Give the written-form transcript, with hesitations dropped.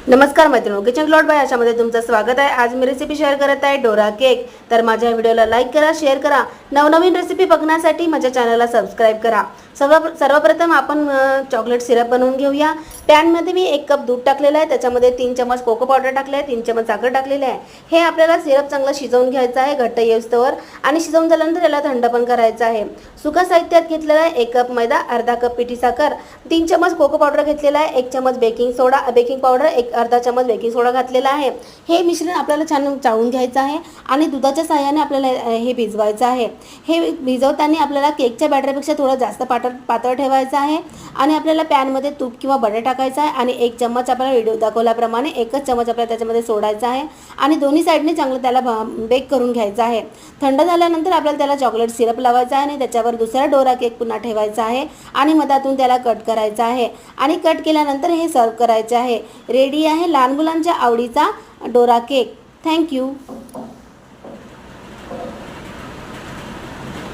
नमस्कार मैत्रिणो, kitchen cloud bye आशामध्ये तुमचं स्वागत आहे। आज मी रेसिपी शेअर करत आहे डोरा केक। तर माझ्या व्हिडिओला लाईक करा, शेअर करा, नवनवीन रेसिपी बघण्यासाठी माझ्या चॅनलला सबस्क्राइब करा। सर्वप्रथम आपण चॉकलेट सिरप बनवून घेऊया। पॅन मध्ये मी 1 कप दूध टाकलेलं आहे, त्याच्यामध्ये 3 चमच कोको पावडर टाकले आहे, 3 चमच साखर टाकलेली आहे। हे आपल्याला सिरप चांगलं शिजवून घ्यायचं आहे घट्ट येईस्तोवर, आणि शिजवून झाल्यानंतर याला थंड पण करायचं आहे। सुका साहित्यात घेतलेलं आहे 1 कप मैदा, अर्धा कप पिठी साखर, 3 चमच कोको पावडर घेतलेला आहे, 1 चमच बेकिंग पावडर, अर्धा चमच बेकिंग सोडा घातलेला आहे। हे मिश्रण आपल्याला छान चाळून घ्यायचं आहे आणि दुधाच्या सहाय्याने आपल्याला हे भिजवायचं आहे। हे भिजवताना आपल्याला केकच्या बॅटरपेक्षा थोडं जास्त पातळ ठेवायचं आहे आणि आपल्याला पॅन मध्ये तूप किंवा बटर टाकायचं आहे आणि 1 चमच आपल्याला व्हिडिओ दाखवल्याप्रमाणे 1च चमच आपल्याला त्याच्यामध्ये सोडायचा आहे आणि दोन्ही साइडने चांगलं त्याला बेक करून घ्यायचं आहे। थंड झाल्यानंतर आपल्याला त्याला चॉकलेट सिरप लावायचा आहे आणि त्याच्यावर दुसरा डोरा केक पुन्हा ठेवायचा आहे आणि मधातून त्याला कट करायचा आहे आणि कट केल्यानंतर हे सर्व करायचे आहे। रेडी आहे लहान मुलांच्या आवडीचा डोरा केक। थँक्यू।